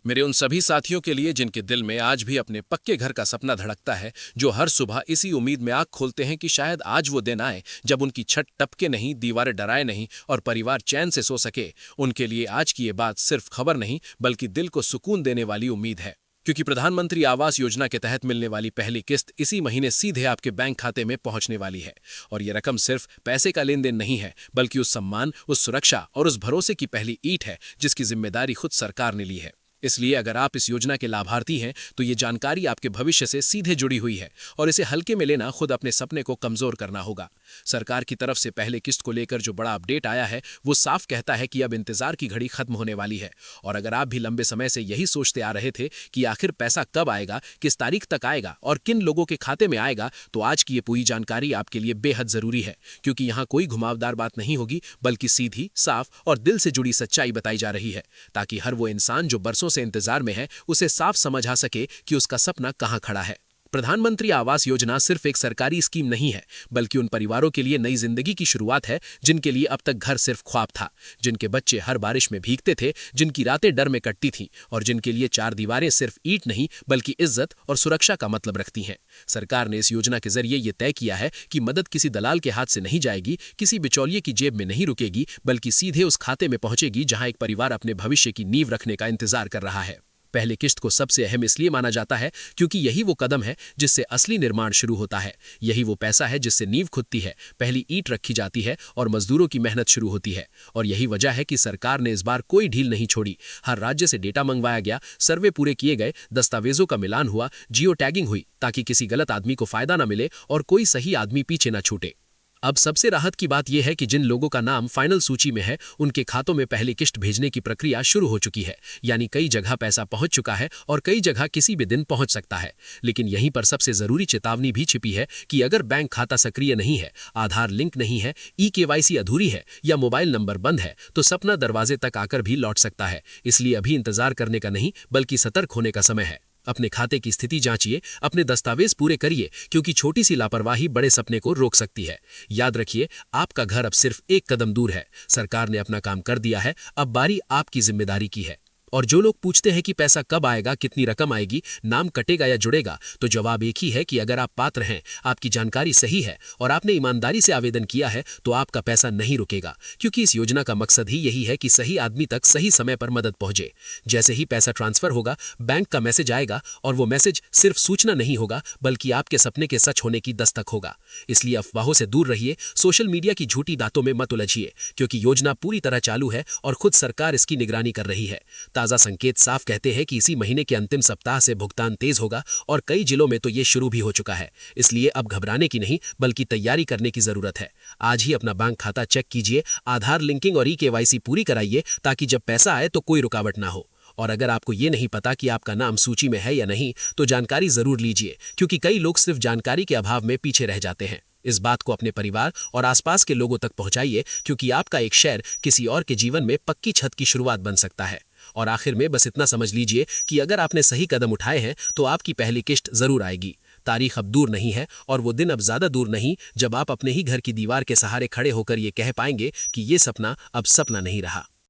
मेरे उन सभी साथियों के लिए जिनके दिल में आज भी अपने पक्के घर का सपना धड़कता है, जो हर सुबह इसी उम्मीद में आंख खोलते हैं कि शायद आज वो दिन आए जब उनकी छत टपके नहीं, दीवारें डराए नहीं और परिवार चैन से सो सके। उनके लिए आज की ये बात सिर्फ खबर नहीं बल्कि दिल को सुकून देने वाली उम्मीद है, क्योंकि प्रधानमंत्री आवास योजना के तहत मिलने वाली पहली किस्त इसी महीने सीधे आपके बैंक खाते में पहुंचने वाली है। और ये रकम सिर्फ पैसे का लेन देन नहीं है, बल्कि उस सम्मान, उस सुरक्षा और उस भरोसे की पहली ईंट है जिसकी जिम्मेदारी खुद सरकार ने ली है। इसलिए अगर आप इस योजना के लाभार्थी हैं तो ये जानकारी आपके भविष्य से सीधे जुड़ी हुई है और इसे हल्के में लेना खुद अपने सपने को कमजोर करना होगा। सरकार की तरफ से पहले किस्त को लेकर जो बड़ा अपडेट आया है वो साफ कहता है कि अब इंतजार की घड़ी खत्म होने वाली है। और अगर आप भी लंबे समय से यही सोचते आ रहे थे कि आखिर पैसा कब आएगा, किस तारीख तक आएगा और किन लोगों के खाते में आएगा, तो आज की ये पूरी जानकारी आपके लिए बेहद जरूरी है, क्योंकि यहाँ कोई घुमावदार बात नहीं होगी बल्कि सीधी, साफ और दिल से जुड़ी सच्चाई बताई जा रही है, ताकि हर वो इंसान जो बरसों से इंतजार में है उसे साफ समझ आ सके कि उसका सपना कहां खड़ा है। प्रधानमंत्री आवास योजना सिर्फ एक सरकारी स्कीम नहीं है, बल्कि उन परिवारों के लिए नई जिंदगी की शुरुआत है जिनके लिए अब तक घर सिर्फ ख्वाब था, जिनके बच्चे हर बारिश में भीगते थे, जिनकी रातें डर में कटती थीं और जिनके लिए चार दीवारें सिर्फ ईंट नहीं बल्कि इज्जत और सुरक्षा का मतलब रखती हैं। सरकार ने इस योजना के जरिए ये तय किया है कि मदद किसी दलाल के हाथ से नहीं जाएगी, किसी बिचौलिए की जेब में नहीं रुकेगी, बल्कि सीधे उस खाते में पहुंचेगी जहां एक परिवार अपने भविष्य की नींव रखने का इंतजार कर रहा है। पहली किस्त को सबसे अहम इसलिए माना जाता है क्योंकि यही वो कदम है जिससे असली निर्माण शुरू होता है। यही वो पैसा है जिससे नींव खुदती है, पहली ईंट रखी जाती है और मजदूरों की मेहनत शुरू होती है। और यही वजह है कि सरकार ने इस बार कोई ढील नहीं छोड़ी। हर राज्य से डेटा मंगवाया गया, सर्वे पूरे किए गए, दस्तावेजों का मिलान हुआ, जियो टैगिंग हुई, ताकि किसी गलत आदमी को फायदा न मिले और कोई सही आदमी पीछे न छूटे। अब सबसे राहत की बात यह है कि जिन लोगों का नाम फाइनल सूची में है उनके खातों में पहली किस्त भेजने की प्रक्रिया शुरू हो चुकी है। यानी कई जगह पैसा पहुंच चुका है और कई जगह किसी भी दिन पहुंच सकता है। लेकिन यहीं पर सबसे जरूरी चेतावनी भी छिपी है कि अगर बैंक खाता सक्रिय नहीं है, आधार लिंक नहीं है, ई-केवाईसी अधूरी है या मोबाइल नंबर बंद है तो सपना दरवाजे तक आकर भी लौट सकता है। इसलिए अभी इंतजार करने का नहीं बल्कि सतर्क होने का समय है। अपने खाते की स्थिति जांचिए, अपने दस्तावेज पूरे करिए, क्योंकि छोटी सी लापरवाही बड़े सपने को रोक सकती है। याद रखिए, आपका घर अब सिर्फ एक कदम दूर है। सरकार ने अपना काम कर दिया है, अब बारी आपकी जिम्मेदारी की है। और जो लोग पूछते हैं कि पैसा कब आएगा, कितनी रकम आएगी, नाम कटेगा या जुड़ेगा, तो जवाब एक ही है कि अगर आप पात्र हैं, आपकी जानकारी सही है और आपने ईमानदारी से आवेदन किया है तो आपका पैसा नहीं रुकेगा, क्योंकि इस योजना का मकसद ही यही है कि सही आदमी तक सही समय पर मदद पहुंचे। जैसे ही पैसा ट्रांसफर होगा, बैंक का मैसेज आएगा और वो मैसेज सिर्फ सूचना नहीं होगा बल्कि आपके सपने के सच होने की दस्तक होगा। इसलिए अफवाहों से दूर रहिए, सोशल मीडिया की झूठी बातों में मत उलझिए, क्योंकि योजना पूरी तरह चालू है और खुद सरकार इसकी निगरानी कर रही है। ताजा संकेत साफ कहते हैं कि इसी महीने के अंतिम सप्ताह से भुगतान तेज होगा और कई जिलों में तो ये शुरू भी हो चुका है। इसलिए अब घबराने की नहीं बल्कि तैयारी करने की जरूरत है। आज ही अपना बैंक खाता चेक कीजिए, आधार लिंकिंग और ई-केवाईसी पूरी कराइए, ताकि जब पैसा आए तो कोई रुकावट ना हो। और अगर आपको ये नहीं पता कि आपका नाम सूची में है या नहीं, तो जानकारी जरूर लीजिए, क्योंकि कई लोग सिर्फ जानकारी के अभाव में पीछे रह जाते हैं। इस बात को अपने परिवार और आसपास के लोगों तक पहुंचाइए, क्योंकि आपका एक शेयर किसी और के जीवन में पक्की छत की शुरुआत बन सकता है। और आखिर में बस इतना समझ लीजिए कि अगर आपने सही कदम उठाए हैं तो आपकी पहली किस्त जरूर आएगी। तारीख अब दूर नहीं है और वो दिन अब ज्यादा दूर नहीं जब आप अपने ही घर की दीवार के सहारे खड़े होकर ये कह पाएंगे कि ये सपना अब सपना नहीं रहा।